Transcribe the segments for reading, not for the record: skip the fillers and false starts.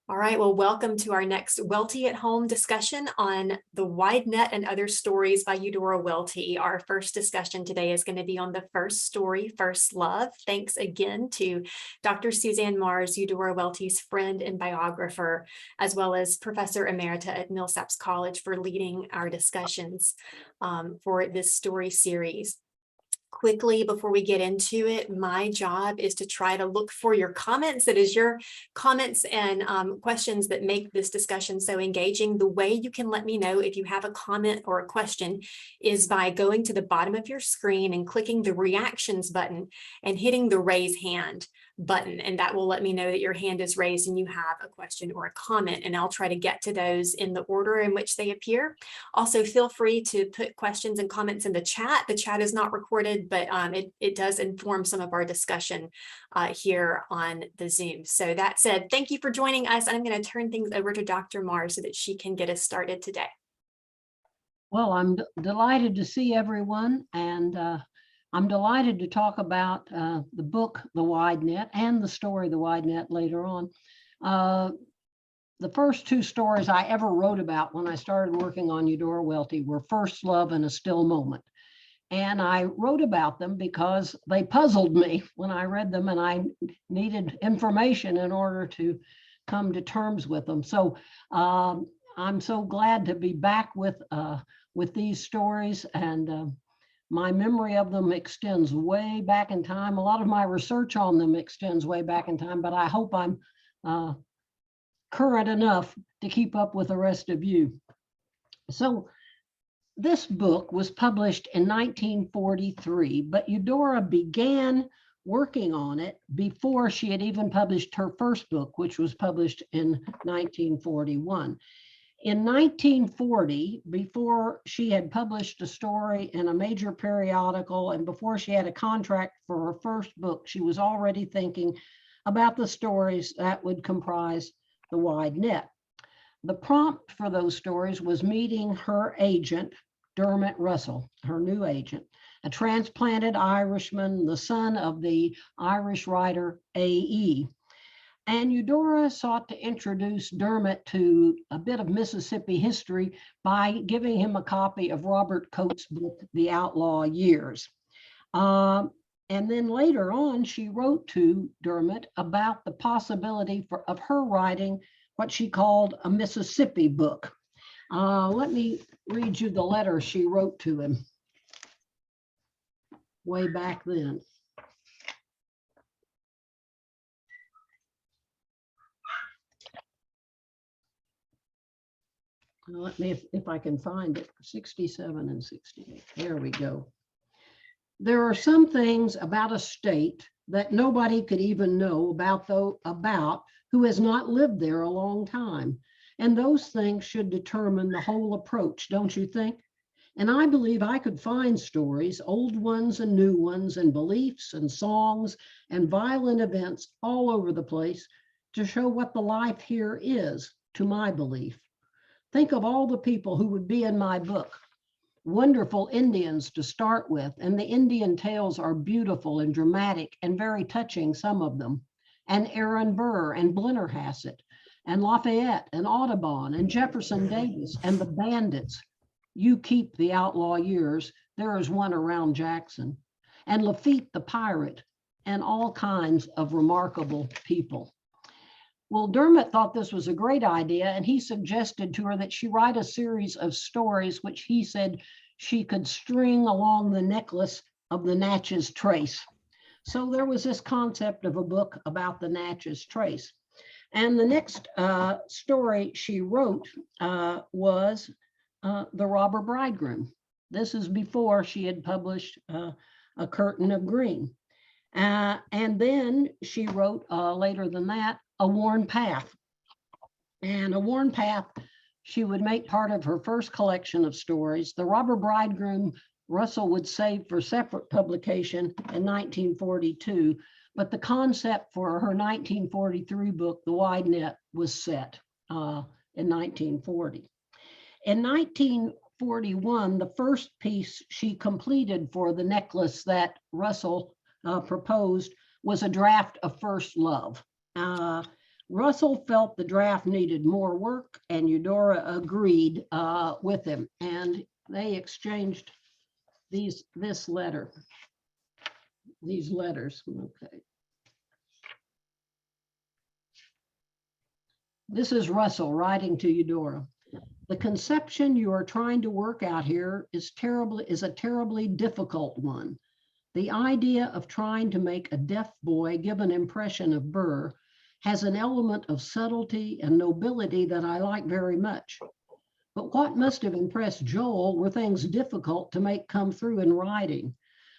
All right, well, welcome to our next Welty at Home discussion on The Wide Net and Other Stories by Eudora Welty. Our first discussion today is going to be on the first story, First Love. Thanks again to Dr. Suzanne Marrs, Eudora Welty's friend and biographer, as well as Professor Emerita at Millsaps College for leading our discussions for this story series. Quickly, before we get into it, my job is to try to look for your comments. It is your comments and questions that make this discussion so engaging. The way you can let me know if you have a comment or a question is by going to the bottom of your screen and clicking the reactions button and hitting the raise hand button, and that will let me know that your hand is raised and you have a question or a comment, and I'll try to get to those in the order in which they appear. Also, feel free to put questions and comments in the chat. The chat is not recorded, but it does inform some of our discussion here on the Zoom. So that said, thank you for joining us. I'm going to turn things over to Dr. Marrs so that she can get us started today. Well, I'm delighted to see everyone, and I'm delighted to talk about the book, The Wide Net, and the story, The Wide Net, later on. The first two stories I ever wrote about when I started working on Eudora Welty were First Love and A Still Moment. And I wrote about them because they puzzled me when I read them, and I needed information in order to come to terms with them. So I'm so glad to be back with these stories, and my memory of them extends way back in time. A lot of my research on them extends way back in time, but I hope I'm current enough to keep up with the rest of you. So this book was published in 1943, but Eudora began working on it before she had even published her first book, which was published in 1941. In 1940, before she had published a story in a major periodical and before she had a contract for her first book, she was already thinking about the stories that would comprise The Wide Net. The prompt for those stories was meeting her agent, Dermot Russell, her new agent, a transplanted Irishman, the son of the Irish writer A.E. And Eudora sought to introduce Dermot to a bit of Mississippi history by giving him a copy of Robert Coates' book, The Outlaw Years. And then later on, she wrote to Dermot about the possibility of her writing what she called a Mississippi book. Let me read you the letter she wrote to him way back then. Let me, if I can find it, 67 and 68. There we go. There are some things about a state that nobody could even know about who has not lived there a long time. And those things should determine the whole approach, don't you think? And I believe I could find stories, old ones and new ones, and beliefs and songs and violent events all over the place to show what the life here is, to my belief. Think of all the people who would be in my book. Wonderful Indians to start with, and the Indian tales are beautiful and dramatic and very touching, some of them. And Aaron Burr and Blennerhassett and Lafayette and Audubon and Jefferson Davis and the bandits. You keep the outlaw years. There is one around Jackson. And Lafitte the pirate and all kinds of remarkable people. Well, Dermot thought this was a great idea, and he suggested to her that she write a series of stories which he said she could string along the necklace of the Natchez Trace. So there was this concept of a book about the Natchez Trace. And the next story she wrote was The Robber Bridegroom. This is before she had published A Curtain of Green. And then she wrote later than that, A Worn Path. And A Worn Path, she would make part of her first collection of stories. The Robber Bridegroom, Russell would save for separate publication in 1942, but the concept for her 1943 book, The Wide Net, was set in 1940. In 1941, the first piece she completed for the necklace that Russell proposed was a draft of First Love. Russell felt the draft needed more work, and Eudora agreed with him, and they exchanged these letters. Okay. This is Russell writing to Eudora. The conception you are trying to work out here is a terribly difficult one. The idea of trying to make a deaf boy give an impression of Burr has an element of subtlety and nobility that I like very much. But what must have impressed Joel were things difficult to make come through in writing.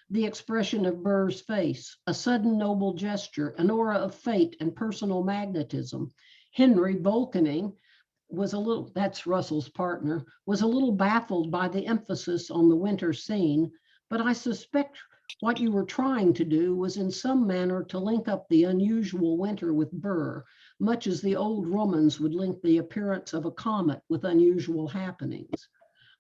The expression of Burr's face, a sudden noble gesture, an aura of fate and personal magnetism. Henry Volkening that's Russell's partner, was a little baffled by the emphasis on the winter scene, but I suspect what you were trying to do was in some manner to link up the unusual winter with Burr, much as the old Romans would link the appearance of a comet with unusual happenings.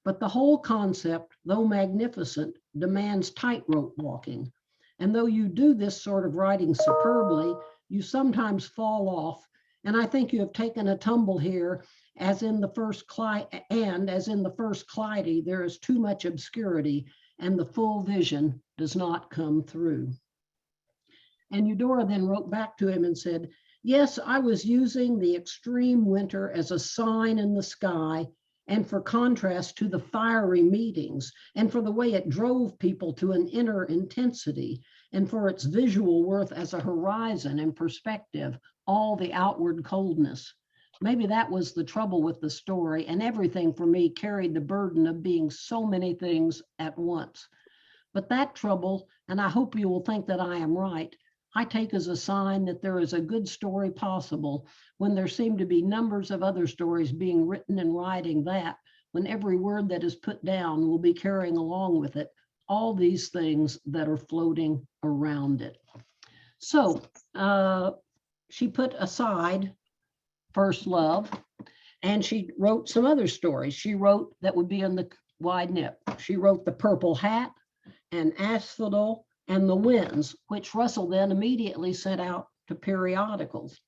But the whole concept, though magnificent, demands tightrope walking. And though you do this sort of writing superbly, you sometimes fall off. And I think you have taken a tumble here, as in the first Clytie, there is too much obscurity and the full vision does not come through. And Eudora then wrote back to him and said, yes, I was using the extreme winter as a sign in the sky, and for contrast to the fiery meetings, and for the way it drove people to an inner intensity, and for its visual worth as a horizon and perspective, all the outward coldness. Maybe that was the trouble with the story, and everything for me carried the burden of being so many things at once. But that trouble, and I hope you will think that I am right, I take as a sign that there is a good story possible when there seem to be numbers of other stories being written and writing that, when every word that is put down will be carrying along with it all these things that are floating around it. So she put aside First Love, and she wrote some other stories. She wrote that would be in the Wide Net. She wrote The Purple Hat and Asphodel and The Winds, which Russell then immediately sent out to periodicals.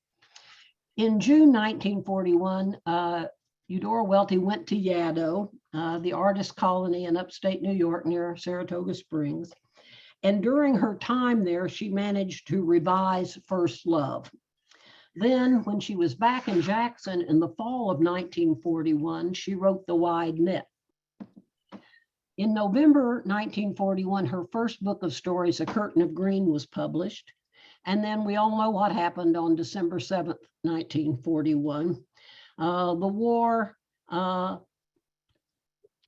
In June 1941, Eudora Welty went to Yaddo, the artist colony in upstate New York near Saratoga Springs. And during her time there, she managed to revise First Love. Then, when she was back in Jackson in the fall of 1941, she wrote The Wide Net. In November 1941, her first book of stories, A Curtain of Green, was published. And then we all know what happened on December 7th, 1941. The war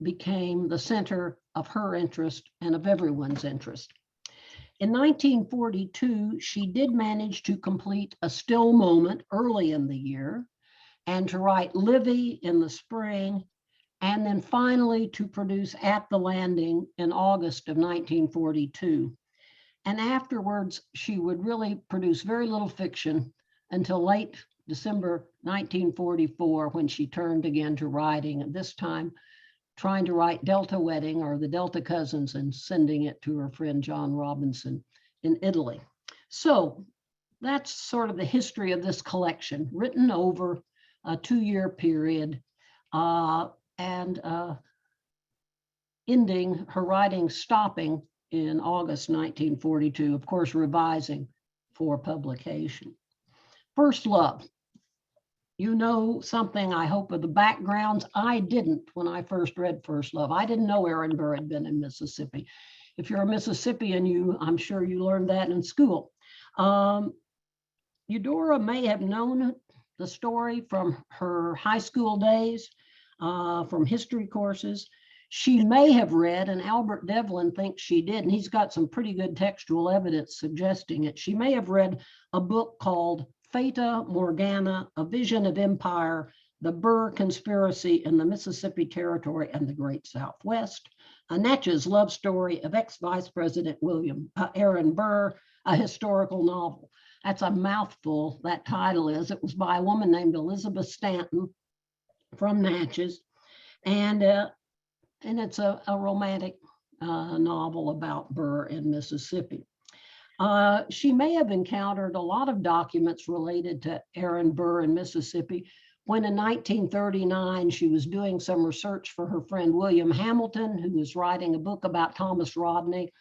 became the center of her interest and of everyone's interest. In 1942, she did manage to complete A Still Moment early in the year, and to write Livy in the spring, and then finally to produce At the Landing in August of 1942. And afterwards, she would really produce very little fiction until late December 1944, when she turned again to writing, and this time trying to write Delta Wedding, or the Delta Cousins, and sending it to her friend John Robinson in Italy. So that's sort of the history of this collection, written over a 2-year period, and ending her writing, stopping in August 1942, of course, revising for publication. First Love. You know something, I hope, of the backgrounds. I didn't when I first read First Love. I didn't know Aaron Burr had been in Mississippi. If you're a Mississippian, I'm sure you learned that in school. Eudora may have known the story from her high school days, from history courses. She may have read, and Albert Devlin thinks she did, and he's got some pretty good textual evidence suggesting it. She may have read a book called Fata Morgana, A Vision of Empire, The Burr Conspiracy in the Mississippi Territory and the Great Southwest, a Natchez love story of ex-Vice President Aaron Burr, a historical novel. That's a mouthful, that title is. It was by a woman named Elizabeth Stanton from Natchez, and it's a romantic novel about Burr in Mississippi. She may have encountered a lot of documents related to Aaron Burr in Mississippi when in 1939 she was doing some research for her friend William Hamilton, who was writing a book about Thomas Rodney.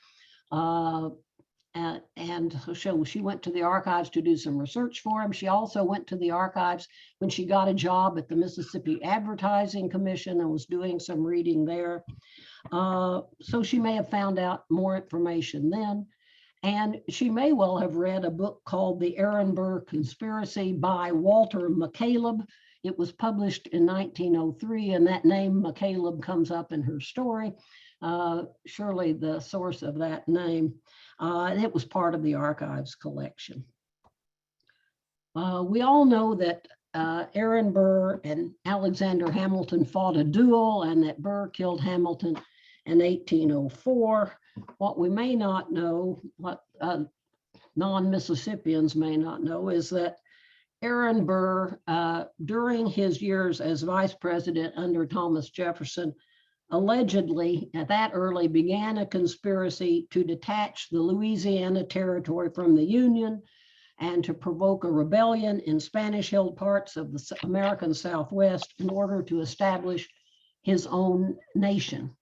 And so she went to the archives to do some research for him. She also went to the archives when she got a job at the Mississippi Advertising Commission and was doing some reading there. So she may have found out more information then. And she may well have read a book called The Aaron Burr Conspiracy by Walter McCaleb. It was published in 1903, and that name McCaleb comes up in her story. Surely the source of that name. It was part of the archives collection. We all know that Aaron Burr and Alexander Hamilton fought a duel and that Burr killed Hamilton in 1804. What we may not know, what non-Mississippians may not know, is that Aaron Burr, during his years as vice president under Thomas Jefferson, allegedly at that early began a conspiracy to detach the Louisiana Territory from the Union and to provoke a rebellion in Spanish-held parts of the American Southwest in order to establish his own nation.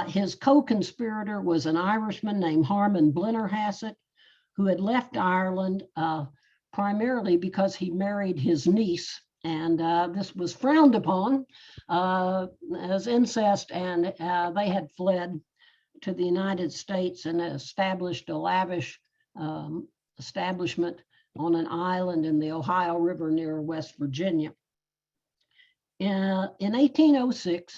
His co-conspirator was an Irishman named Harmon Blennerhassett, who had left Ireland primarily because he married his niece, and this was frowned upon as incest, and they had fled to the United States and established a lavish establishment on an island in the Ohio River near West Virginia. In 1806,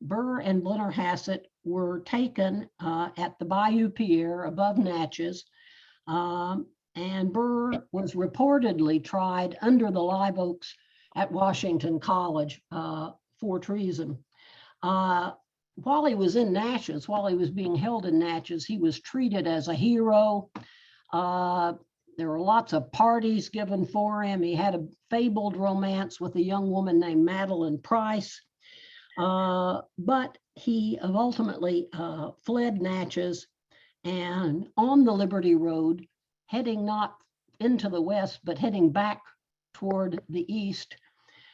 Burr and Blennerhassett were taken at the Bayou Pierre above Natchez, and Burr was reportedly tried under the live oaks at Washington College for treason. While he was in Natchez, while he was being held in Natchez, he was treated as a hero. There were lots of parties given for him. He had a fabled romance with a young woman named Madeline Price. But he ultimately fled Natchez, and on the Liberty Road, heading not into the west, but heading back toward the east,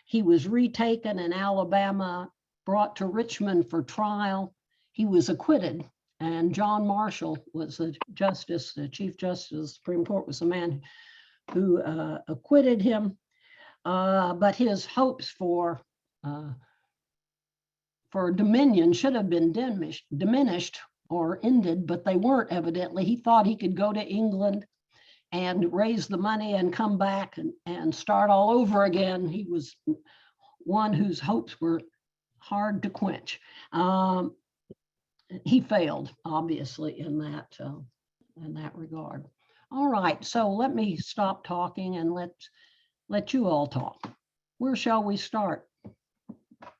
he was retaken in Alabama, brought to Richmond for trial. He was acquitted, and John Marshall was the justice, the Chief Justice of the Supreme Court was the man who acquitted him. But his hopes for dominion should have been diminished or ended, but they weren't evidently. He thought he could go to England and raise the money and come back and start all over again. He was one whose hopes were hard to quench. He failed, obviously, in that regard. All right, so let me stop talking and let you all talk. Where shall we start?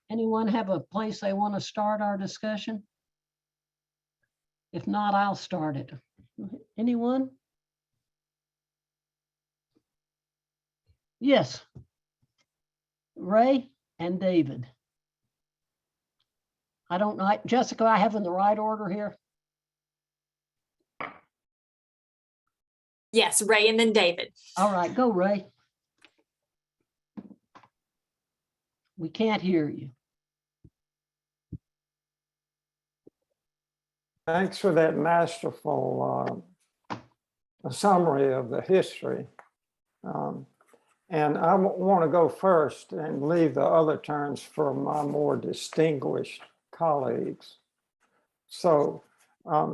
Anyone have a place they want to start our discussion? If not, I'll start it. Anyone? Yes. Ray and David. I don't know. Jessica, I have in the right order here? Yes, Ray and then David. All right, go, Ray. We can't hear you. Thanks for that masterful summary of the history. And I want to go first and leave the other turns for my more distinguished colleagues. So I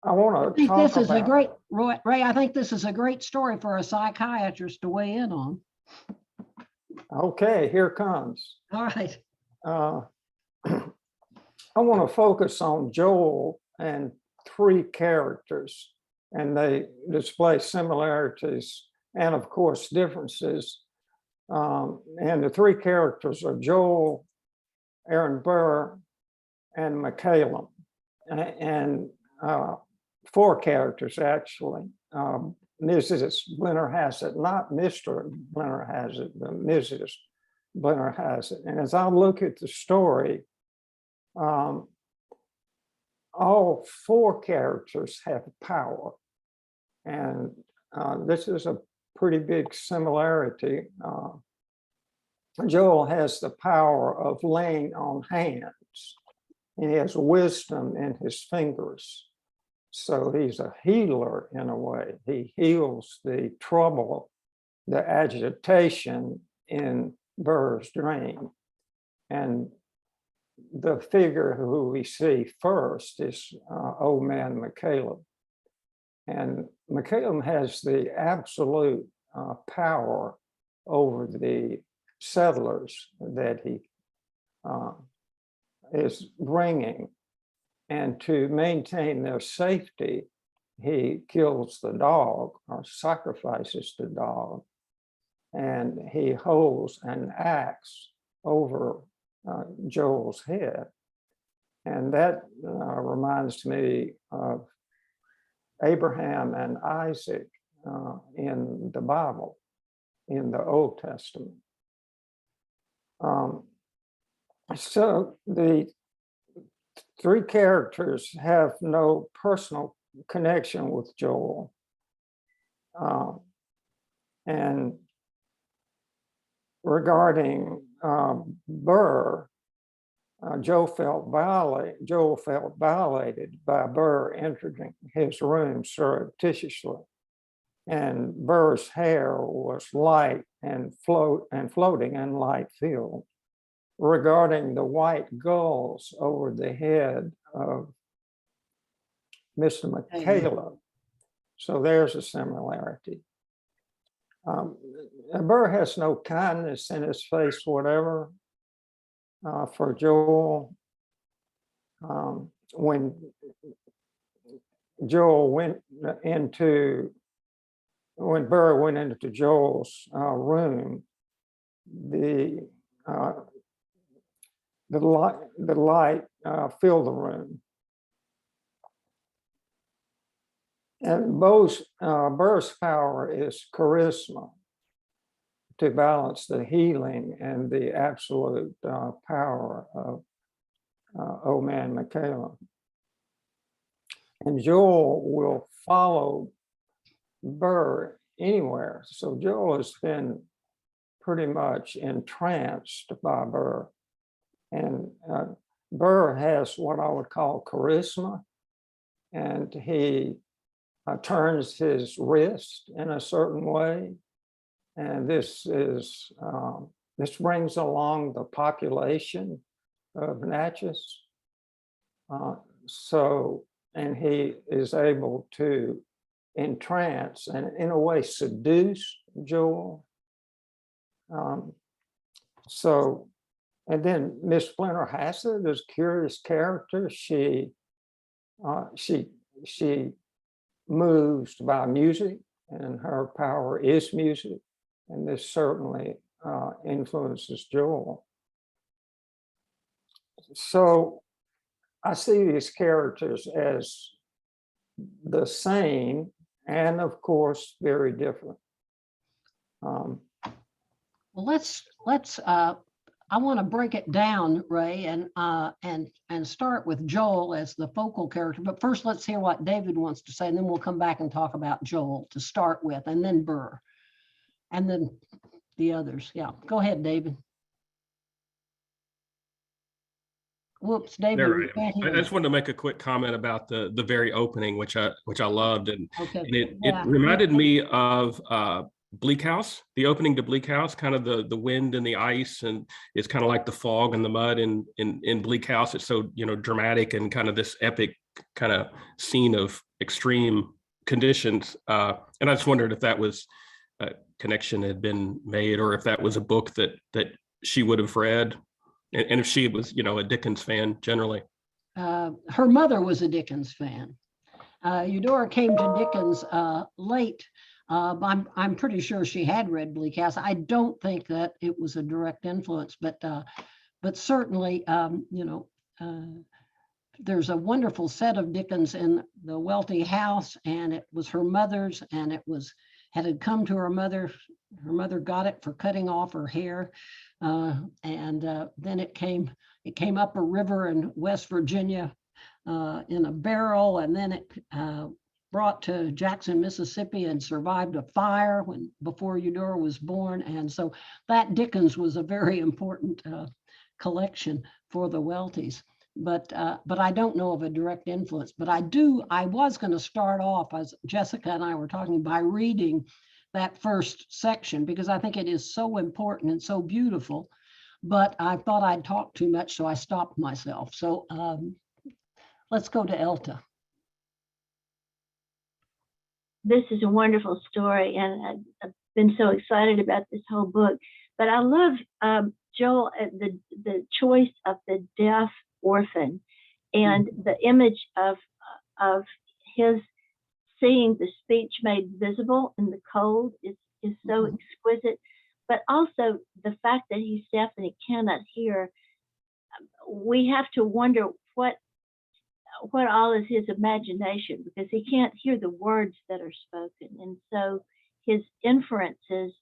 want to talk this is about, a great, Ray, I think this is a great story for a psychiatrist to weigh in on. okay, here comes. All right. I want to focus on Joel and three characters, and they display similarities and, of course, differences. And the three characters are Joel, Aaron Burr, and McCallum, and four characters, actually. Mrs. Blennerhassett, not Mr. Blennerhassett, but Mrs. Blennerhassett. And as I look at the story, all four characters have power. And this is a pretty big similarity. Joel has the power of laying on hands, and he has wisdom in his fingers. So he's a healer in a way. He heals the trouble, the agitation in Burr's dream. And the figure who we see first is old man McCaleb. And McCaleb has the absolute power over the settlers that he is bringing. And to maintain their safety, he kills the dog or sacrifices the dog. And he holds an axe over Joel's head. And that reminds me of Abraham and Isaac in the Bible, in the Old Testament. So the three characters have no personal connection with Joel. And regarding Burr, Joel felt violated by Burr entering his room surreptitiously. And Burr's hair was light and floating in light field. Regarding the white gulls over the head of Mr. McCaleb. So there's a similarity. Burr has no kindness in his face, whatever, for Joel. When Burr went into Joel's room, the light filled the room. And Burr's power is charisma to balance the healing and the absolute power of old man McCaleb. And Joel will follow Burr anywhere. So Joel has been pretty much entranced by Burr. And Burr has what I would call charisma, and he turns his wrist in a certain way. And this brings along the population of Natchez. And he is able to entrance and in a way seduce Joel. And then Miss Splinter Hassett is a curious character. She moves by music, and her power is music. And this certainly influences Joel. So I see these characters as the same and of course very different. Well, let's I want to break it down, Ray, and start with Joel as the focal character. But first, let's hear what David wants to say, and then we'll come back and talk about Joel to start with, and then Burr, and then the others. Yeah, go ahead, David. Whoops, David. I just wanted to make a quick comment about the very opening, which I loved, and it reminded me of Bleak House, the opening to Bleak House, kind of the wind and the ice, and it's kind of like the fog and the mud in Bleak House. It's so dramatic and kind of this epic kind of scene of extreme conditions. And I just wondered if that was a connection had been made, or if that was a book that she would have read. And if she was, a Dickens fan generally. Her mother was a Dickens fan. Eudora came to Dickens late. I'm pretty sure she had read Bleak House. I don't think that it was a direct influence, but certainly, there's a wonderful set of Dickens in the Welty house, and it was her mother's, and it had come to her mother. Her mother got it for cutting off her hair. And then it came up a river in West Virginia in a barrel, and then brought to Jackson, Mississippi, and survived a fire before Eudora was born. And so that Dickens was a very important collection for the Weltys. But I don't know of a direct influence. But I was going to start off, as Jessica and I were talking, by reading that first section, because I think it is so important and so beautiful. But I thought I'd talk too much, so I stopped myself. So let's go to Elta. This is a wonderful story, and I've been so excited about this whole book. But I love Joel, the choice of the deaf orphan, and the image of his seeing the speech made visible in the cold is so exquisite. But also the fact that he's deaf and he cannot hear. We have to wonder what all is his imagination, because he can't hear the words that are spoken, and so his inferences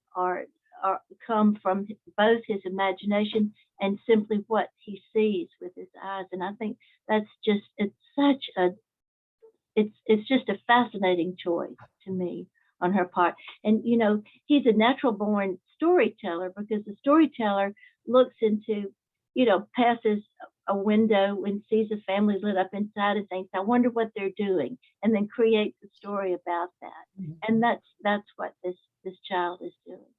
come from both his imagination and simply what he sees with his eyes. And I think that's just it's just a fascinating choice to me on her part. And you know, he's a natural born storyteller, because the storyteller looks into, you know, passes a window and sees a family lit up inside and thinks, I wonder what they're doing, and then creates a story about that. And that's what this child is doing.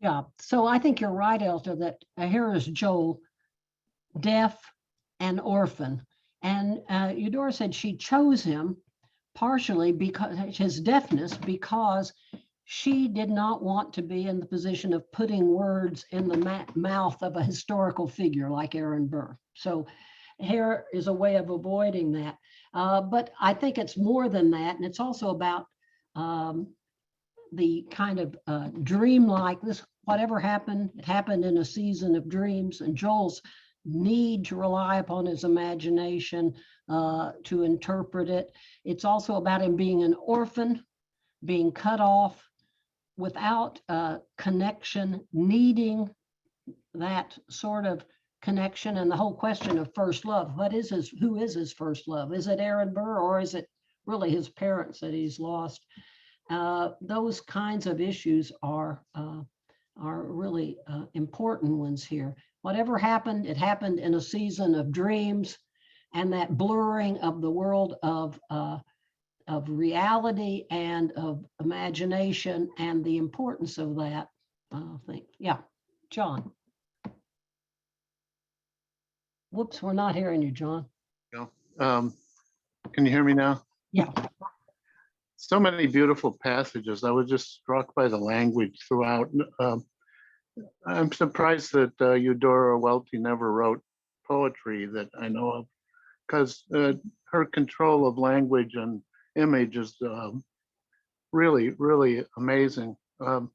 Yeah, so I think you're right, Elta, that here is Joel, deaf and orphan. And Eudora said she chose him partially because his deafness, because she did not want to be in the position of putting words in the mouth of a historical figure like Aaron Burr. So here is a way of avoiding that. But I think it's more than that. And it's also about the kind of dreamlike, this, whatever happened, it happened in a season of dreams, and Joel's need to rely upon his imagination to interpret it. It's also about him being an orphan, being cut off without connection, needing that sort of connection, and the whole question of first love. Who is his first love? Is it Aaron Burr, or is it really his parents that he's lost? Those kinds of issues are really important ones here. Whatever happened, it happened in a season of dreams, and that blurring of the world of reality and of imagination, and the importance of that, I think. Yeah, John. Whoops, we're not hearing you, John. No. Can you hear me now? Yeah. So many beautiful passages. I was just struck by the language throughout. I'm surprised that Eudora Welty never wrote poetry that I know of, because her control of language and image is really, really amazing. My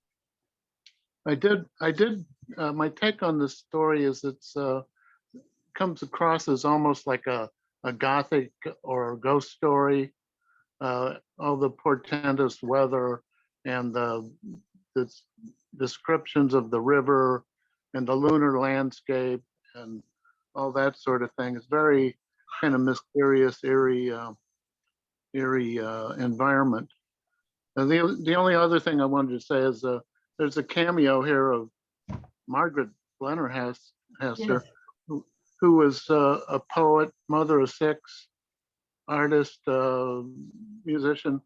take on this story is it's comes across as almost like a Gothic or a ghost story. All the portentous weather and the descriptions of the river and the lunar landscape and all that sort of thing. It's very kind of mysterious, eerie environment. And the only other thing I wanted to say is there's a cameo here of Margaret Blennerhassett, Yes. who was a poet, mother of six, artist, musician,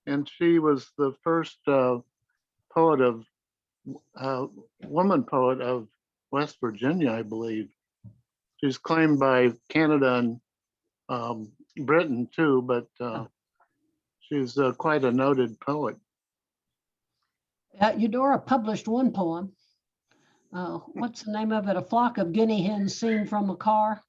and she was the first woman poet of West Virginia, I believe. She's claimed by Canada and Britain too, but she's quite a noted poet. Eudora published one poem. What's the name of it? A flock of guinea hens seen from a car.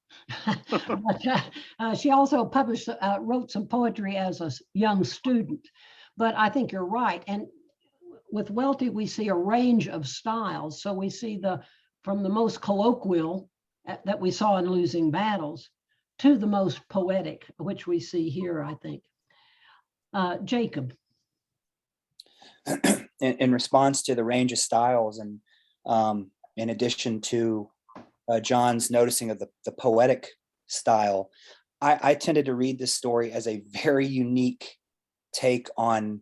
But, she also published, wrote some poetry as a young student. But I think you're right. And with Welty, we see a range of styles. So we see from the most colloquial that we saw in Losing Battles to the most poetic, which we see here, I think. Jacob. In response to the range of styles, and in addition to John's noticing of the poetic style, I tended to read this story as a very unique take on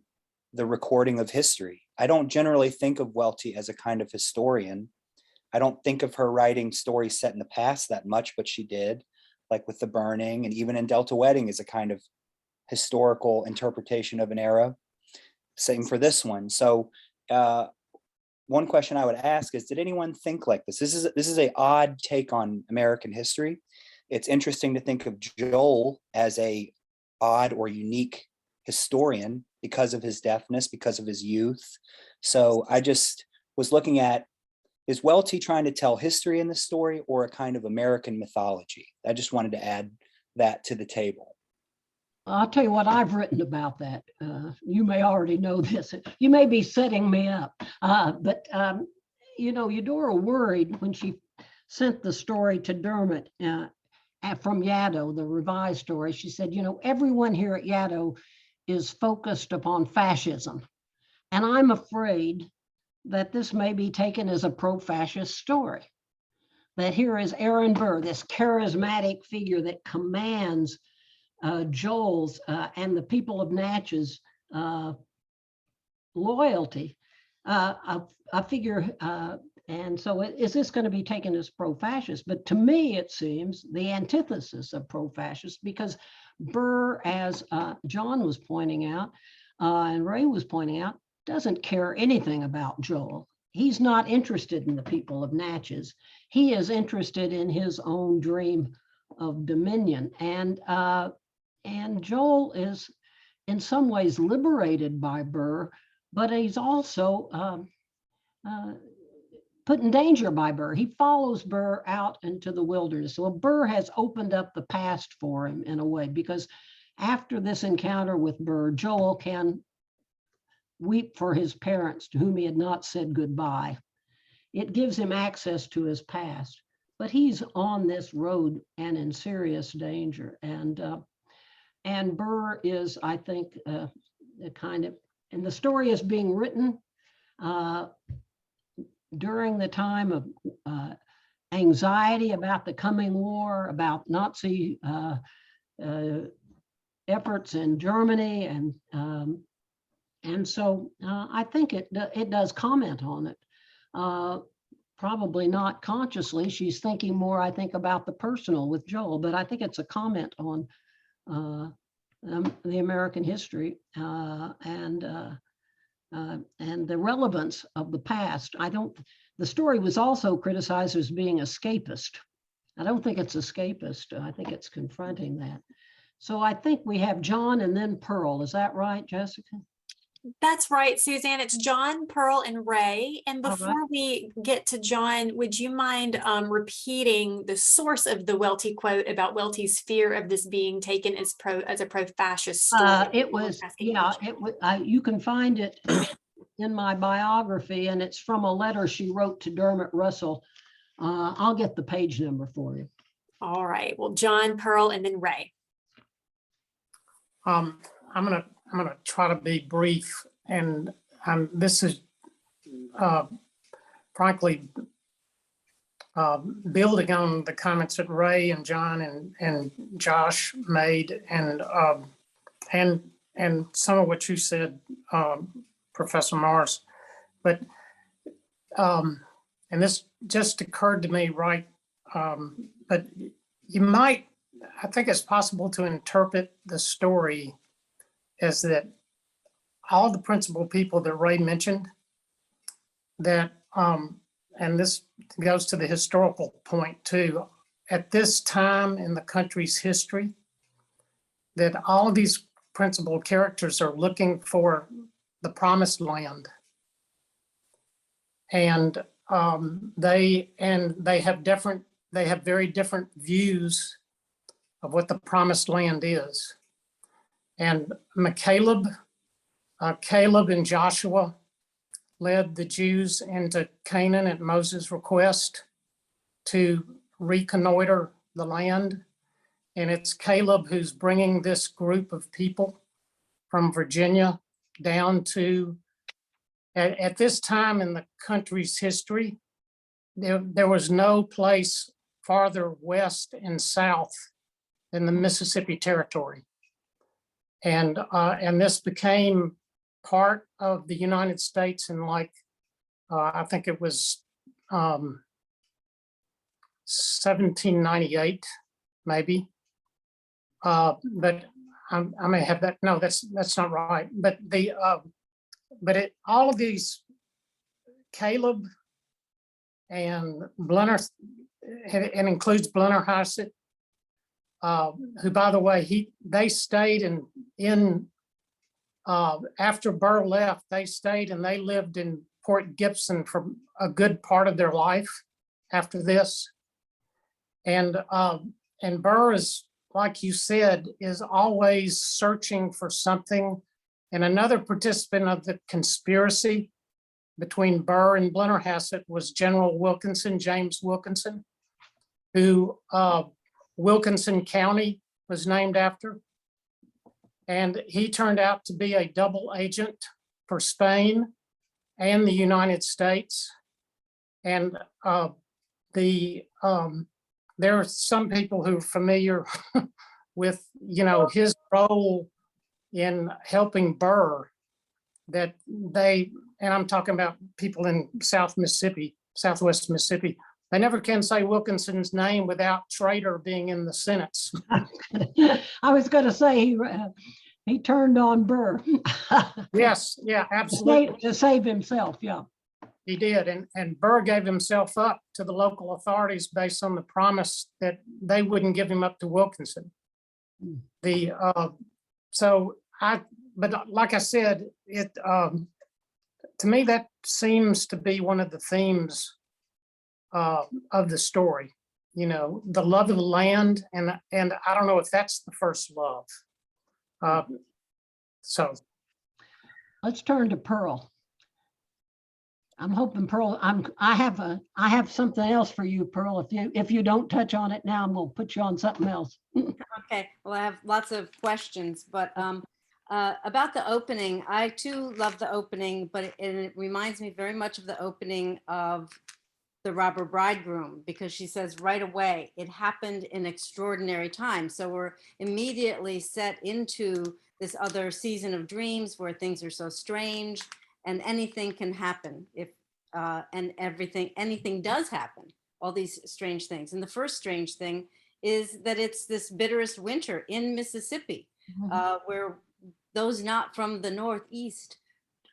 the recording of history. I don't generally think of Welty as a kind of historian. I don't think of her writing stories set in the past that much, but she did, like with the burning, and even in Delta Wedding is a kind of historical interpretation of an era. Same for this one. So one question I would ask is, did anyone think like this? This is a odd take on American history. It's interesting to think of Joel as a odd or unique historian because of his deafness, because of his youth. So I just was looking at, is Welty trying to tell history in this story or a kind of American mythology? I just wanted to add that to the table. I'll tell you what I've written about that. You may already know this. You may be setting me up. But you know, Eudora worried when she sent the story to Dermot from Yaddo, the revised story. She said, you know, everyone here at Yaddo is focused upon fascism. And I'm afraid that this may be taken as a pro-fascist story. That here is Aaron Burr, this charismatic figure that commands Joel's and the people of Natchez loyalty. I figure, and so is this going to be taken as pro-fascist? But to me, it seems the antithesis of pro-fascist, because Burr, as John was pointing out, and Ray was pointing out, doesn't care anything about Joel. He's not interested in the people of Natchez. He is interested in his own dream of dominion. And Joel is in some ways liberated by Burr, but he's also put in danger by Burr. He follows Burr out into the wilderness. So Burr has opened up the past for him in a way, because after this encounter with Burr, Joel can weep for his parents to whom he had not said goodbye. It gives him access to his past, but he's on this road and in serious danger. And Burr is, I think, a kind of, and the story is being written during the time of anxiety about the coming war, about Nazi efforts in Germany, and so I think it does comment on it. Probably not consciously. She's thinking more, I think, about the personal with Joel, but I think it's a comment on the American history and the relevance of the past. The story was also criticized as being escapist. I don't think it's escapist. I think it's confronting that. So I think we have John and then Pearl. Is that right, Jessica? That's right, Suzanne. It's John, Pearl, and Ray. And before we get to John, would you mind repeating the source of the Welty quote about Welty's fear of this being taken as a pro-fascist story? It was, yeah, you can find it in my biography, and it's from a letter she wrote to Dermot Russell. I'll get the page number for you. All right. Well, John, Pearl, and then Ray. I'm gonna try to be brief, and this is frankly building on the comments that Ray and John and Josh made, and some of what you said, Professor Marrs. But and this just occurred to me, right? But you might, I think it's possible to interpret the story is that all the principal people that Ray mentioned, that, and this goes to the historical point too, at this time in the country's history, that all of these principal characters are looking for the promised land. And they have very different views of what the promised land is. And Caleb and Joshua led the Jews into Canaan at Moses' request to reconnoiter the land. And it's Caleb who's bringing this group of people from Virginia down to, at this time in the country's history, there was no place farther west and south than the Mississippi Territory. And this became part of the United States in like, I think it was 1798, maybe. But I may have that. No, that's not right. But all of these, Caleb and Blenner, it includes Blennerhassett, who, by the way, they stayed in after Burr left, they stayed and they lived in Port Gibson for a good part of their life after this. And Burr is, like you said, is always searching for something. And another participant of the conspiracy between Burr and Blennerhassett was General Wilkinson, James Wilkinson, who Wilkinson County was named after. And he turned out to be a double agent for Spain and the United States. And there are some people who are familiar with, his role in helping Burr, that and I'm talking about people in Southwest Mississippi, they never can say Wilkinson's name without traitor being in the sentence. I was going to say he turned on Burr. Yes, yeah, absolutely. To save himself, yeah. He did, and Burr gave himself up to the local authorities based on the promise that they wouldn't give him up to Wilkinson. But like I said, to me, that seems to be one of the themes of the story, the love of the land. And I don't know if that's the first love. So let's turn to Pearl. I'm hoping Pearl, I have something else for you, Pearl. If you don't touch on it now, I'm gonna put you on something else. Okay, well, I have lots of questions, but about the opening, I too love the opening, but it reminds me very much of the opening of The Robber Bridegroom, because she says right away, it happened in extraordinary times. So we're immediately set into this other season of dreams where things are so strange and anything can happen anything does happen, all these strange things. And the first strange thing is that it's this bitterest winter in Mississippi, where those not from the Northeast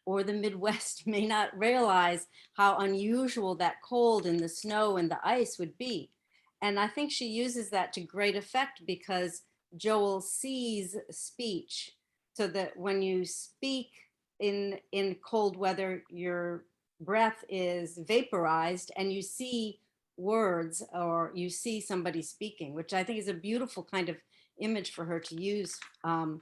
or the Midwest may not realize how unusual that cold and the snow and the ice would be. And I think she uses that to great effect, because Joel sees speech, so that when you speak in cold weather, your breath is vaporized and you see words, or you see somebody speaking, which I think is a beautiful kind of image for her to use. And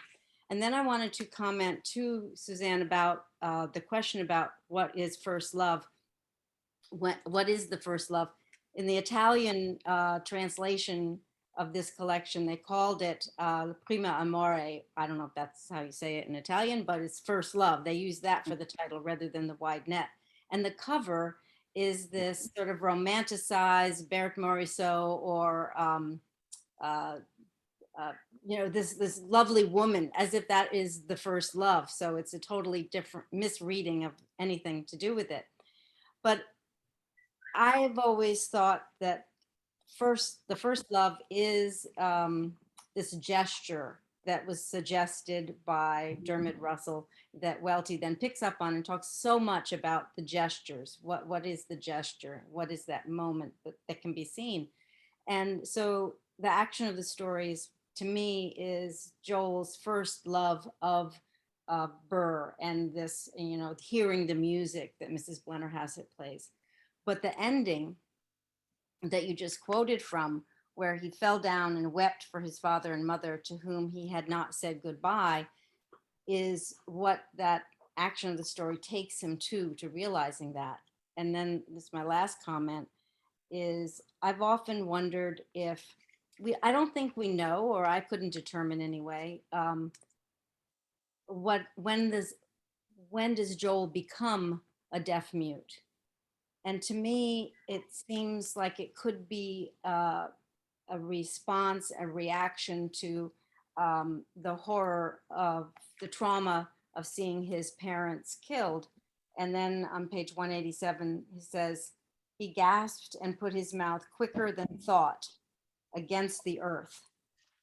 then I wanted to comment to Suzanne about the question about what is first love. What is the first love? In the Italian translation of this collection, they called it Prima Amore. I don't know if that's how you say it in Italian, but it's first love. They use that for the title rather than The Wide Net. And the cover is this sort of romanticized Berthe Morisot, or this lovely woman, as if that is the first love. So it's a totally different misreading of anything to do with it. But I've always thought that the first love is this gesture that was suggested by Dermot Russell, that Welty then picks up on and talks so much about the gestures. What is the gesture? What is that moment that can be seen? And so the action of the stories, to me, is Joel's first love of Burr, and this, hearing the music that Mrs. Blennerhassett plays. But the ending that you just quoted from, where he fell down and wept for his father and mother to whom he had not said goodbye, is what that action of the story takes him to realizing that. And then this is my last comment, is I've often wondered if I don't think we know, or I couldn't determine anyway, when does Joel become a deaf mute? And to me, it seems like it could be a response, a reaction to the horror of the trauma of seeing his parents killed. And then on page 187, he says, he gasped and put his mouth quicker than thought against the earth.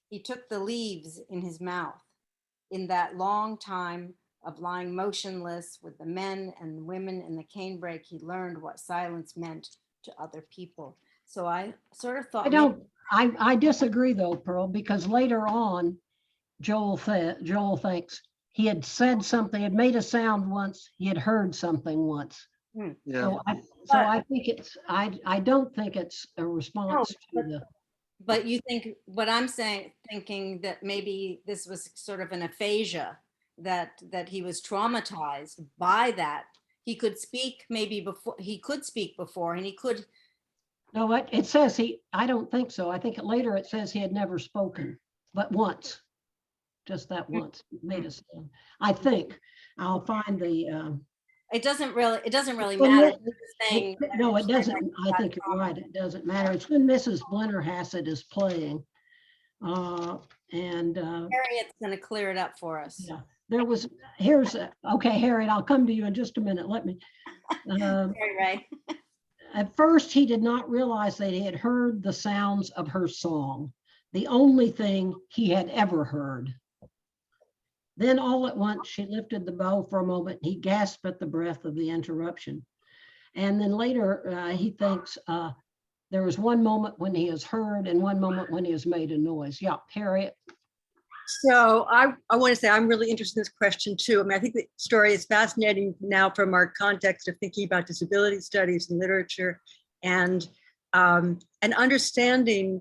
He took the leaves in his mouth. In that long time of lying motionless with the men and women in the canebrake, he learned what silence meant to other people. So I sort of thought, I disagree though, Pearl, because later on, Joel thinks he had said something, had made a sound once, he had heard something once. Yeah. So I think I don't think it's a response to the. but you think what I'm saying, thinking that maybe this was sort of an aphasia, that he was traumatized by that. He could speak maybe before, he could speak before, and he could. No, what it says I don't think so. I think later it says he had never spoken, but once, just that once made a sound. I think I'll find the. It doesn't really matter. No, it doesn't. I think you're right. It doesn't matter. It's when Mrs. Blennerhassett is playing. Harriet's going to clear it up for us. Yeah, okay, Harriet, I'll come to you in just a minute. Let me. Right. At first, he did not realize that he had heard the sounds of her song, the only thing he had ever heard. Then all at once, she lifted the bow for a moment. He gasped at the breath of the interruption. And then later, he thinks there was one moment when he has heard and one moment when he has made a noise. Yeah, Harriet. So I want to say I'm really interested in this question too. I mean, I think the story is fascinating now from our context of thinking about disability studies and literature, and understanding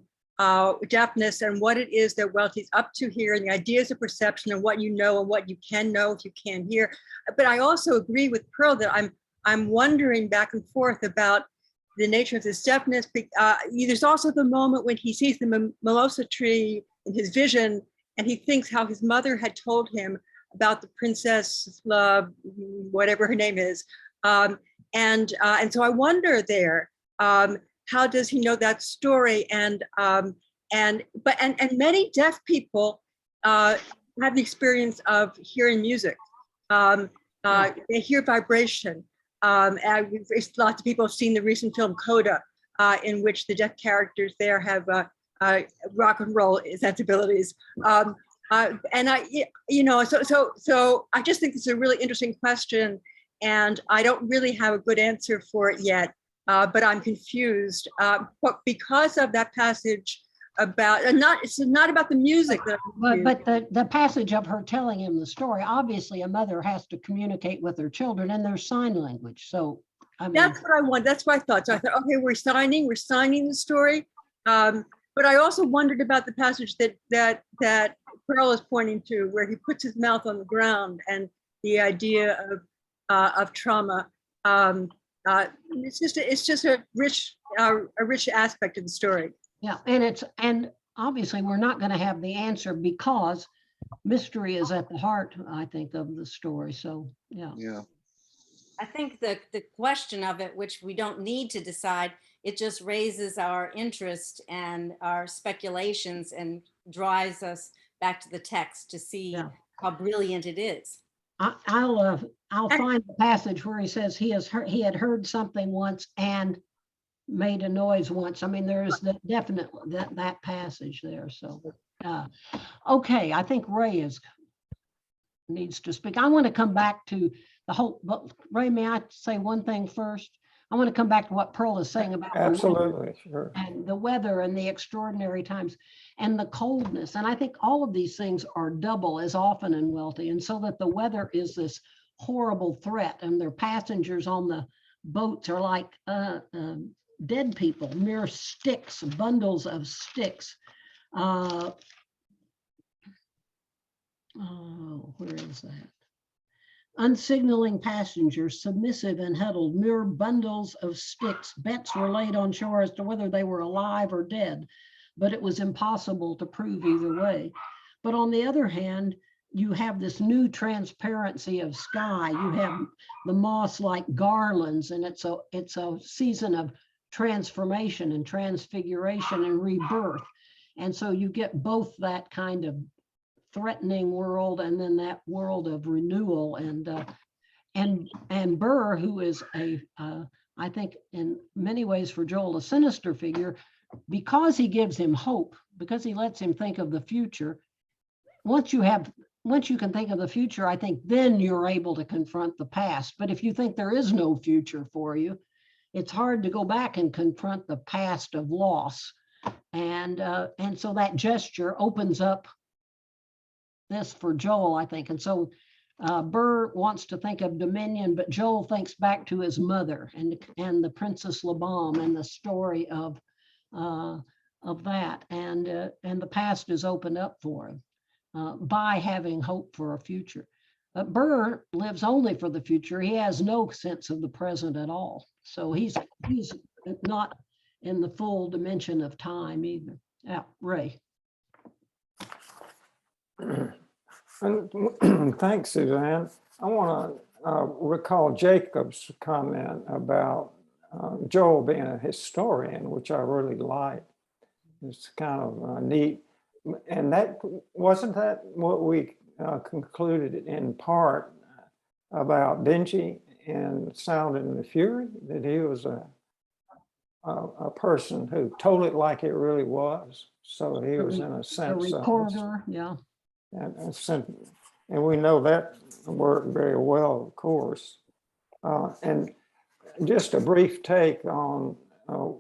deafness and what it is that Welty's up to here, and the ideas of perception and what you know and what you can know if you can't hear. But I also agree with Pearl that I'm wondering back and forth about the nature of this deafness. There's also the moment when he sees the mimosa tree in his vision, and he thinks how his mother had told him about the princess, whatever her name is. And so I wonder there, how does he know that story? And many deaf people have the experience of hearing music. They hear vibration. Lots of people have seen the recent film Coda, in which the deaf characters there have rock and roll sensibilities. So I just think it's a really interesting question, and I don't really have a good answer for it yet. But I'm confused. But because of that passage about, it's not about the music that but the passage of her telling him the story, obviously a mother has to communicate with her children, and there's sign language. So I mean, that's what I want. That's what I thought. So I thought, okay, we're signing the story. But I also wondered about the passage that Pearl is pointing to, where he puts his mouth on the ground, and the idea of trauma. It's just a rich aspect of the story. Yeah, and obviously we're not going to have the answer because mystery is at the heart, I think, of the story. So yeah. I think the question of it, which we don't need to decide, it just raises our interest and our speculations and drives us back to the text to see how brilliant it is. I'll find the passage where he says he had heard something once and made a noise once. I mean, there is definitely that passage there. So, okay, I think Ray needs to speak. I want to come back to the whole. But Ray, may I say one thing first? I want to come back to what Pearl is saying about absolutely, sure, and the weather and the extraordinary times and the coldness. And I think all of these things are double as often in Welty, and so that the weather is this horrible threat, and their passengers on the boats are like dead people, mere sticks, bundles of sticks. Where is that? Unsignaling passengers, submissive and huddled, mere bundles of sticks. Bets were laid on shore as to whether they were alive or dead, but it was impossible to prove either way. But on the other hand, you have this new transparency of sky. You have the moss like garlands, and it's a season of transformation and transfiguration and rebirth. And so you get both that kind of threatening world and then that world of renewal. And Burr, who is I think in many ways for Joel, a sinister figure, because he gives him hope, because he lets him think of the future. Once you can think of the future, I think then you're able to confront the past. But if you think there is no future for you, it's hard to go back and confront the past of loss. And so that gesture opens up this for Joel, I think. And so Burr wants to think of dominion, but Joel thinks back to his mother and the Princess Labam and the story of that. And the past is opened up for him by having hope for a future. Burr lives only for the future. He has no sense of the present at all. So he's not in the full dimension of time either. Yeah, Ray. And thanks, Suzanne. I want to recall Jacob's comment about Joel being a historian, which I really like. It's kind of neat. And that wasn't that what we concluded in part about Benji and Sound and the Fury, that he was a person who told it like it really was. So he was in a sense a recorder, yeah. And we know that worked very well, of course. And just a brief take on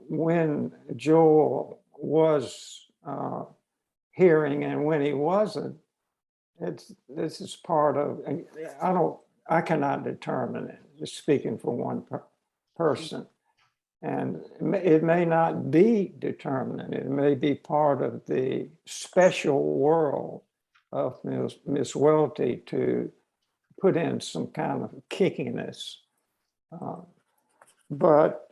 when Joel was hearing and when he wasn't. This is part of, I cannot determine it, just speaking for one person. And it may not be determinate. It may be part of the special world of Miss Welty to put in some kind of kickiness. But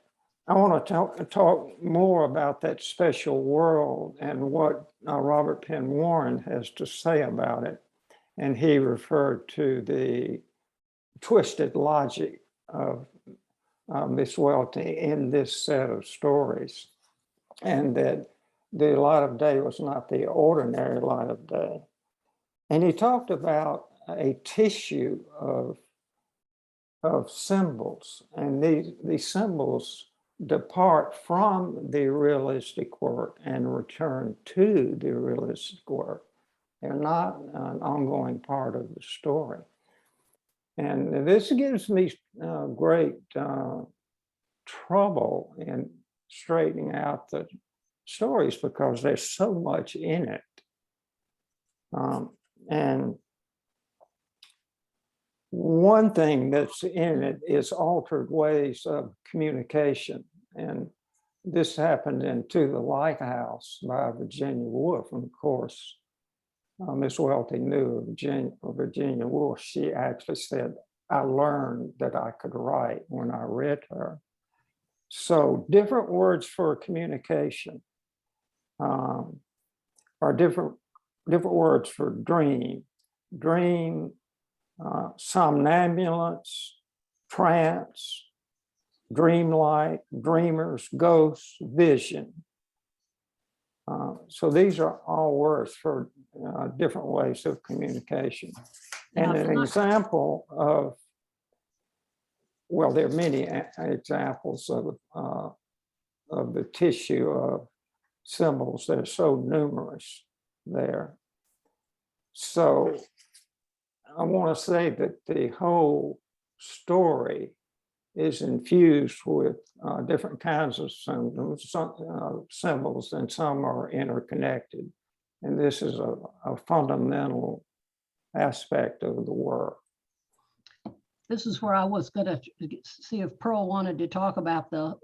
I want to talk more about that special world and what Robert Penn Warren has to say about it. And he referred to the twisted logic of Miss Welty in this set of stories, and that the light of day was not the ordinary light of day. And he talked about a tissue of symbols, and these symbols depart from the realistic work and return to the realistic work. They're not an ongoing part of the story. And this gives me great trouble in straightening out the stories because there's so much in it. And one thing that's in it is altered ways of communication. And this happened in To the Lighthouse by Virginia Woolf. And of course, Miss Welty knew of Virginia Woolf. She actually said, I learned that I could write when I read her. So different words for communication are different words for dream, somnambulance, trance, dreamlight, dreamers, ghosts, vision. So these are all words for different ways of communication. And an example of, well, there are many examples of the tissue of symbols that are so numerous there. So I want to say that the whole story is infused with different kinds of symbols, and some are interconnected. And this is a fundamental aspect of the work. This is where I was going to see if Pearl wanted to talk about the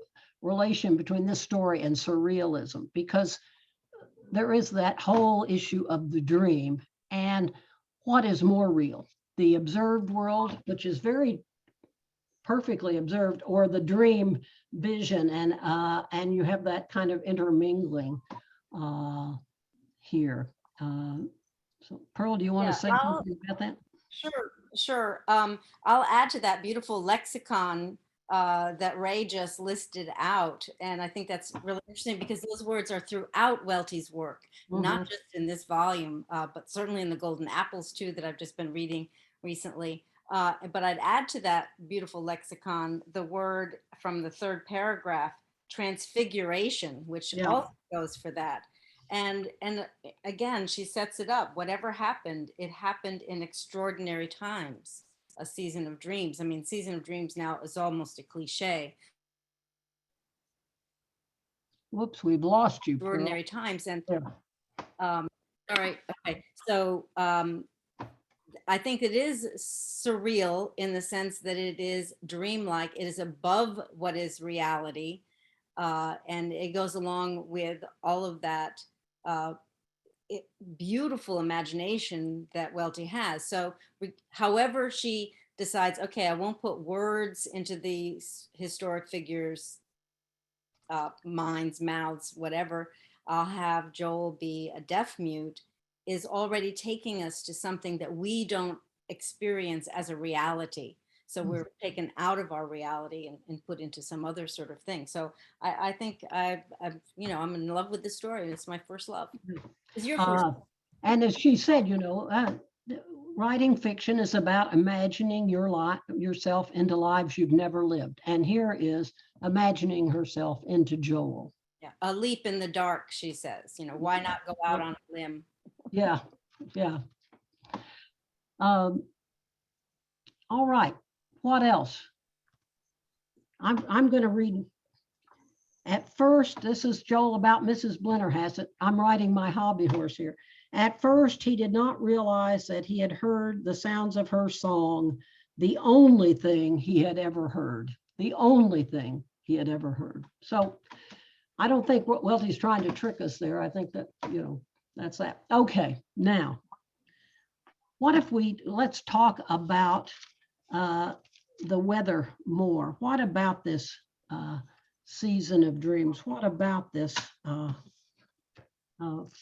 relation between this story and surrealism, because there is that whole issue of the dream and what is more real, the observed world, which is very perfectly observed, or the dream vision, and you have that kind of intermingling here. So Pearl, do you want to say something about that? Sure. I'll add to that beautiful lexicon that Ray just listed out. And I think that's really interesting because those words are throughout Welty's work, not just in this volume, but certainly in the Golden Apples too, that I've just been reading recently. But I'd add to that beautiful lexicon the word from the third paragraph, transfiguration, which also goes for that. And again, she sets it up. Whatever happened, it happened in extraordinary times. A season of dreams. I mean, season of dreams now is almost a cliche. Whoops, we've lost you. Pearl. Extraordinary times. And Yeah. all right. Okay. So I think it is surreal in the sense that it is dreamlike. It is above what is reality. And it goes along with all of that beautiful imagination that Welty has. So however she decides, okay, I won't put words into these historic figures' minds, mouths, whatever, I'll have Joel be a deaf mute, is already taking us to something that we don't experience as a reality. So we're taken out of our reality and put into some other sort of thing. So I think I'm in love with this story. It's my first love. It's your first. And as she said, writing fiction is about imagining yourself into lives you've never lived. And here is imagining herself into Joel. Yeah, a leap in the dark, she says. Why not go out on a limb? Yeah. All right. What else? I'm going to read. At first, this is Joel about Mrs. Blennerhassett. I'm riding my hobby horse here. At first, he did not realize that he had heard the sounds of her song, the only thing he had ever heard. The only thing he had ever heard. So I don't think Welty's trying to trick us there. I think that, that's that. Okay, now, what if let's talk about the weather more. What about this season of dreams? What about this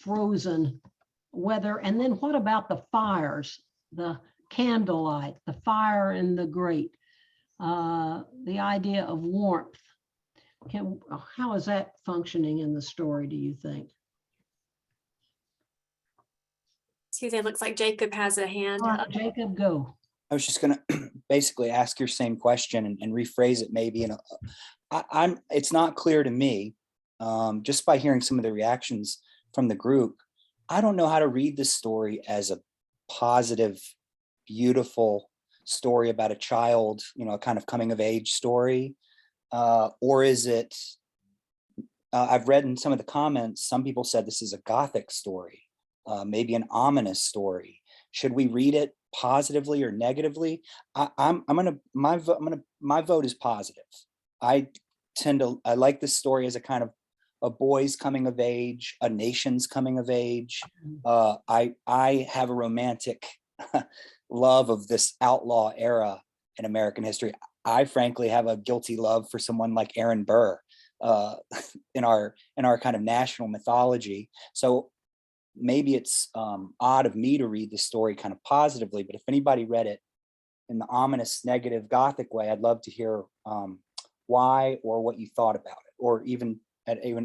frozen weather? And then what about the fires, the candlelight, the fire in the grate, the idea of warmth? How is that functioning in the story, do you think? Suzanne, looks like Jacob has a hand up. Jacob, go. I was just going to basically ask your same question and rephrase it maybe. It's not clear to me, just by hearing some of the reactions from the group. I don't know how to read this story as a positive, beautiful story about a child, a kind of coming of age story. Or is it, I've read in some of the comments, some people said this is a Gothic story, maybe an ominous story. Should we read it positively or negatively? My vote is positive. I like this story as a kind of a boy's coming of age, a nation's coming of age. I have a romantic love of this outlaw era in American history. I frankly have a guilty love for someone like Aaron Burr in our kind of national mythology. So maybe it's odd of me to read the story kind of positively, but if anybody read it in the ominous, negative, Gothic way, I'd love to hear why or what you thought about it, or even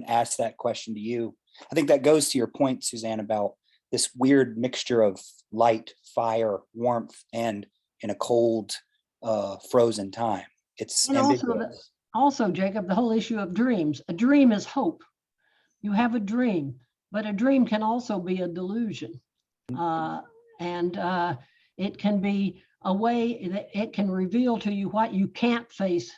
ask that question to you. I think that goes to your point, Suzanne, about this weird mixture of light, fire, warmth, and in a cold, frozen time. It's ambiguous. Also, Jacob, the whole issue of dreams. A dream is hope. You have a dream, but a dream can also be a delusion. And it can be a way that it can reveal to you what you can't face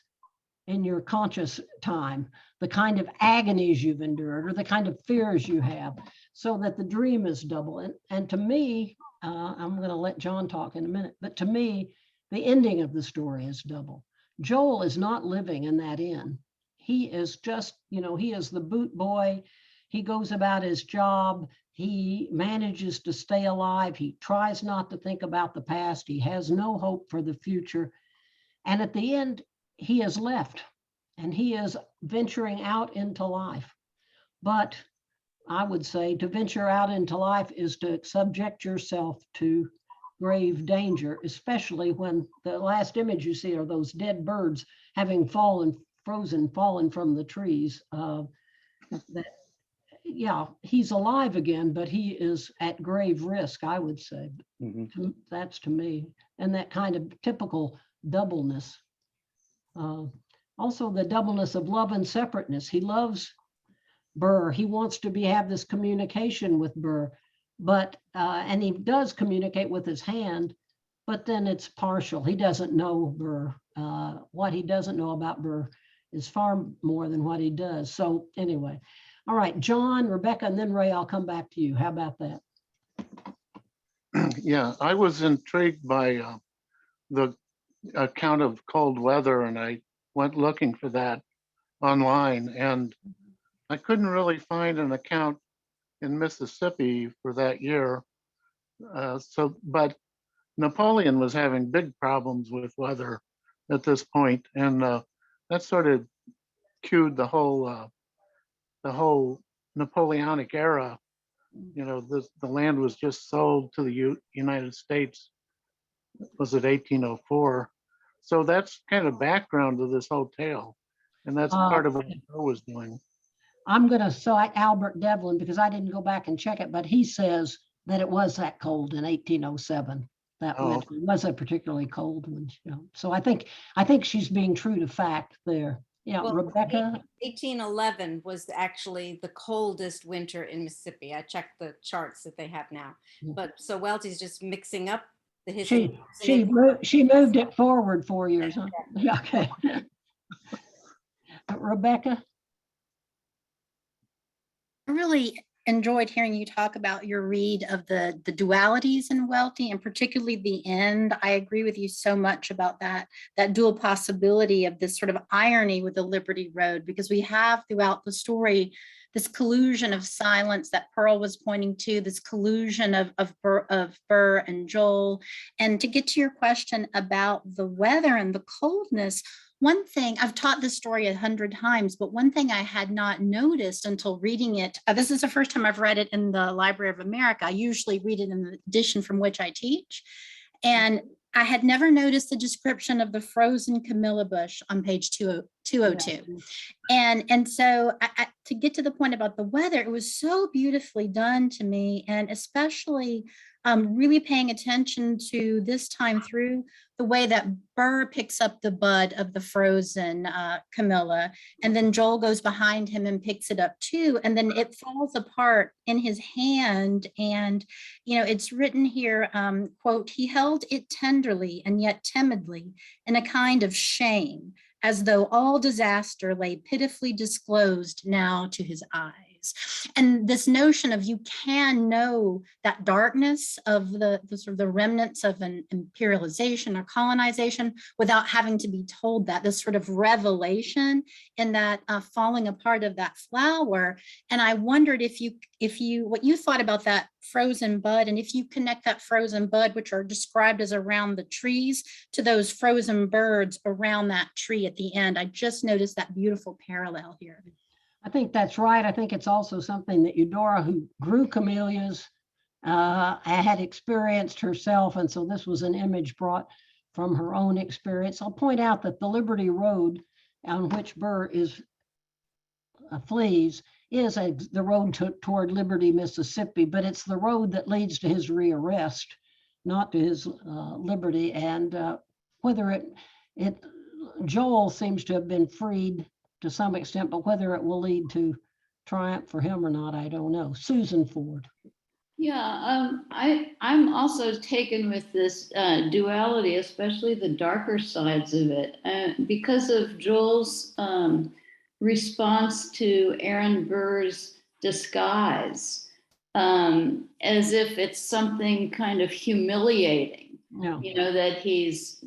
in your conscious time, the kind of agonies you've endured or the kind of fears you have, so that the dream is double. And to me, I'm going to let John talk in a minute, but to me, the ending of the story is double. Joel is not living in that inn. He is just, he is the boot boy. He goes about his job. He manages to stay alive. He tries not to think about the past. He has no hope for the future. And at the end, he is left and he is venturing out into life. But I would say to venture out into life is to subject yourself to grave danger, especially when the last image you see are those dead birds having frozen, fallen from the trees. That, yeah, he's alive again, but he is at grave risk, I would say. That's to me. And that kind of typical doubleness. Also the doubleness of love and separateness. He loves Burr. He wants to have this communication with Burr, but and he does communicate with his hand, but then it's partial. He doesn't know Burr. What he doesn't know about Burr is far more than what he does. So anyway, all right, John, Rebecca, and then Ray, I'll come back to you. How about that? Yeah, I was intrigued by the account of cold weather, and I went looking for that online, and I couldn't really find an account in Mississippi for that year. But Napoleon was having big problems with weather at this point, and that sort of cued the whole Napoleonic era. You know, the land was just sold to the United States. Was it 1804? So that's kind of background to this whole tale, and that's part of what Joe was doing. I'm going to cite Albert Devlin because I didn't go back and check it, but he says that it was that cold in 1807. That winter was a particularly cold one. You know. So I think she's being true to fact there. Yeah, Well, Rebecca. 1811 was actually the coldest winter in Mississippi. I checked the charts that they have now. But so Welty's just mixing up the history. She moved it forward 4 years. Huh? Yeah, okay. Rebecca. I really enjoyed hearing you talk about your read of the dualities in Welty, and particularly the end. I agree with you so much about that dual possibility of this sort of irony with the Liberty Road, because we have throughout the story this collusion of silence that Pearl was pointing to, this collusion of Burr and Joel. And to get to your question about the weather and the coldness, one thing, I've taught this story 100 times, but one thing I had not noticed until reading it, this is the first time I've read it in the Library of America. I usually read it in the edition from which I teach. And I had never noticed the description of the frozen camellia bush on page 202. And so to get to the point about the weather, it was so beautifully done to me, and especially really paying attention to this time through the way that Burr picks up the bud of the frozen camellia, and then Joel goes behind him and picks it up too, and then it falls apart in his hand. And you know, it's written here, quote, "He held it tenderly and yet timidly in a kind of shame, as though all disaster lay pitifully disclosed now to his eyes." And this notion of you can know that darkness of the sort of the remnants of an imperialization or colonization without having to be told that, this sort of revelation in that falling apart of that flower. And I wondered if you what you thought about that frozen bud, and if you connect that frozen bud, which are described as around the trees, to those frozen birds around that tree at the end. I just noticed that beautiful parallel here. I think that's right. I think it's also something that Eudora, who grew camellias, had experienced herself. And so this was an image brought from her own experience. I'll point out that the Liberty Road on which Burr flees is the road toward Liberty, Mississippi, but it's the road that leads to his rearrest, not to his liberty. And whether Joel seems to have been freed to some extent, but whether it will lead to triumph for him or not, I don't know. Susan Ford. Yeah, I'm also taken with this duality, especially the darker sides of it, because of Joel's response to Aaron Burr's disguise, as if it's something kind of humiliating. Yeah. You know, that he's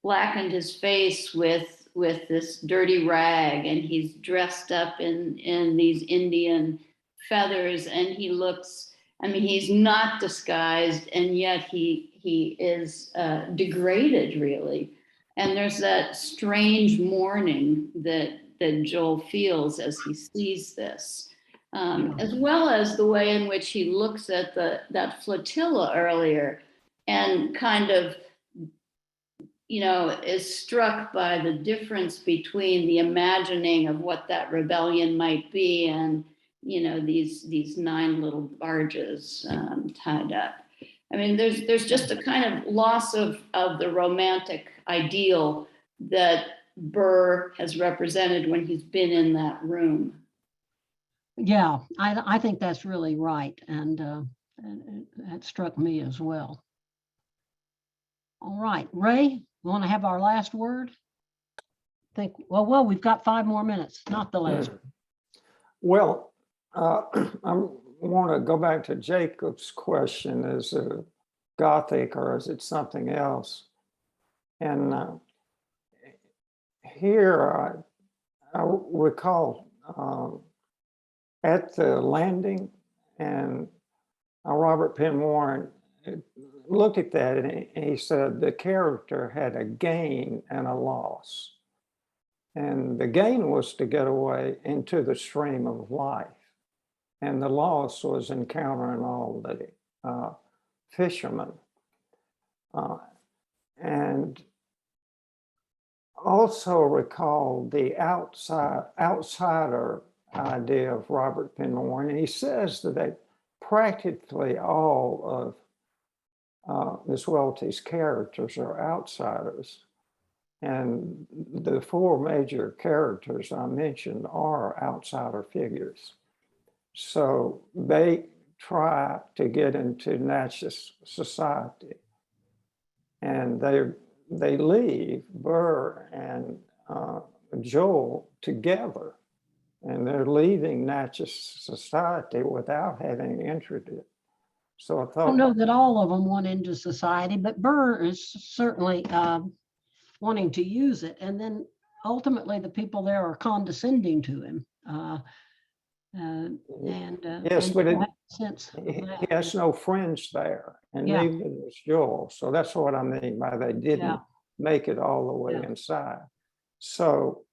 blackened his face with this dirty rag, and he's dressed up in these Indian feathers, and he looks, I mean, he's not disguised, and yet he is degraded, really. And there's that strange mourning that Joel feels as he sees this, as well as the way in which he looks at that flotilla earlier, and kind of, is struck by the difference between the imagining of what that rebellion might be and, these 9 little barges tied up. I mean, there's just a kind of loss of the romantic ideal that Burr has represented when he's been in that room. Yeah, I think that's really right. And that struck me as well. All right, Ray, you want to have our last word? Well, we've got 5 more minutes, not the last. Well, I want to go back to Jacob's question: is it Gothic or is it something else? And here I recall at the landing, and Robert Penn Warren looked at that and he said the character had a gain and a loss. And the gain was to get away into the stream of life. And the loss was encountering all the fishermen. And also recall the outsider idea of Robert Penn Warren. And he says that practically all of Miss Welty's characters are outsiders. And the 4 major characters I mentioned are outsider figures. So they try to get into Natchez society. And they leave Burr and Joel together. And they're leaving Natchez society without having entered it. So I thought, I don't know that all of them went into society, but Burr is certainly wanting to use it. And then ultimately the people there are condescending to him. yes, but he he has no friends there, and neither does Joel. So that's what I mean by they didn't make it all the way inside. So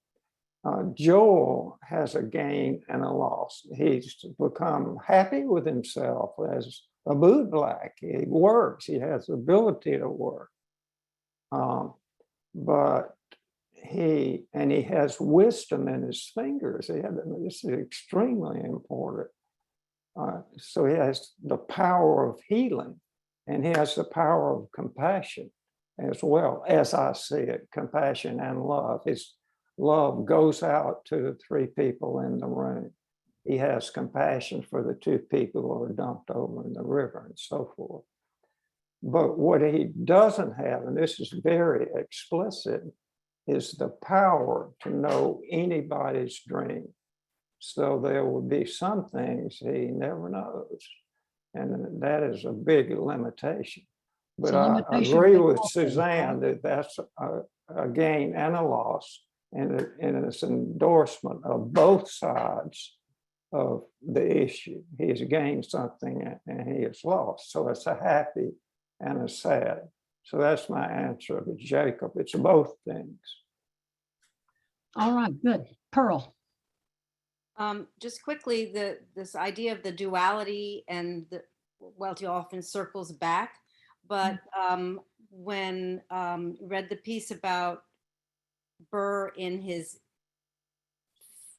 Joel has a gain and a loss. He's become happy with himself as a bootblack. He works, he has the ability to work. But he has wisdom in his fingers. This is extremely important. So he has the power of healing, and he has the power of compassion as well, as I see it, compassion and love. His love goes out to the 3 people in the room. He has compassion for the 2 people who are dumped over in the river and so forth. But what he doesn't have, and this is very explicit, is the power to know anybody's dream. So there will be some things he never knows. And that is a big limitation. But I agree with Suzanne that that's a gain and a loss. And it's an endorsement of both sides of the issue. He has gained something and he has lost. So it's a happy and a sad. So that's my answer to Jacob. It's both things. All right, good. Pearl. Just quickly, this idea of the duality and Welty often circles back, but when read the piece about Burr in his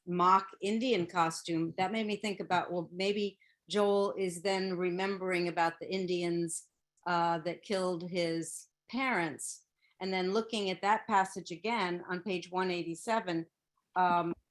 mock Indian costume, that made me think about, well, maybe Joel is then remembering about the Indians that killed his parents. And then looking at that passage again on page 187,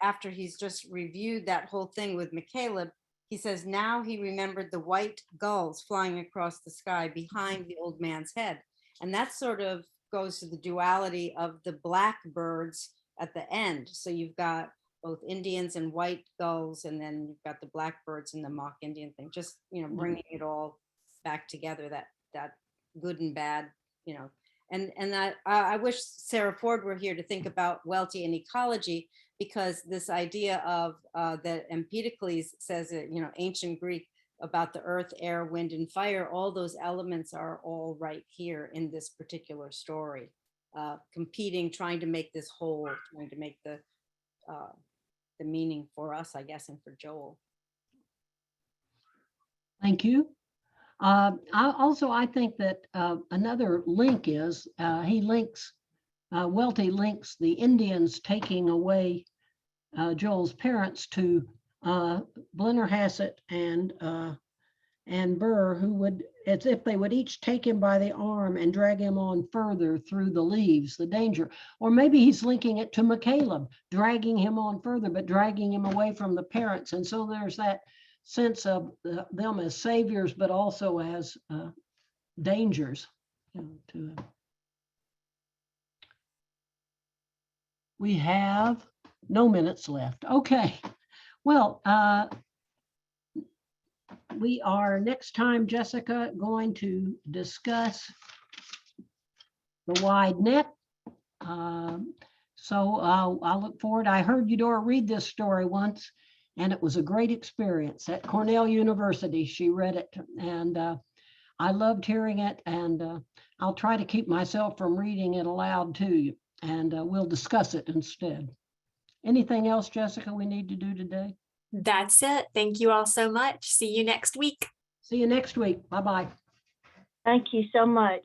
after he's just reviewed that whole thing with McCaleb, he says, now he remembered the white gulls flying across the sky behind the old man's head. And that sort of goes to the duality of the black birds at the end. So you've got both Indians and white gulls, and then you've got the blackbirds and the mock Indian thing, just, bringing it all back together, that good and bad, and I wish Sarah Ford were here to think about Welty and ecology, because this idea of that Empedocles says it, ancient Greek, about the earth, air, wind, and fire, all those elements are all right here in this particular story, competing, trying to make this whole, trying to make the meaning for us, I guess, and for Joel. Thank you. I think that another link is Welty links the Indians taking away Joel's parents to Blennerhassett and Burr, who would, as if they would each take him by the arm and drag him on further through the leaves, the danger. Or maybe he's linking it to McCaleb, dragging him on further, but dragging him away from the parents. And so there's that sense of them as saviors, but also as dangers. We have no minutes left. Okay. Well, we are next time, Jessica, going to discuss the wide net. So I'll look forward. I heard Eudora read this story once, and it was a great experience at Cornell University. She read it, and I loved hearing it, and I'll try to keep myself from reading it aloud to you, and we'll discuss it instead. Anything else, Jessica, we need to do today? That's it. Thank you all so much. See you next week. See you next week. Bye-bye. Thank you so much.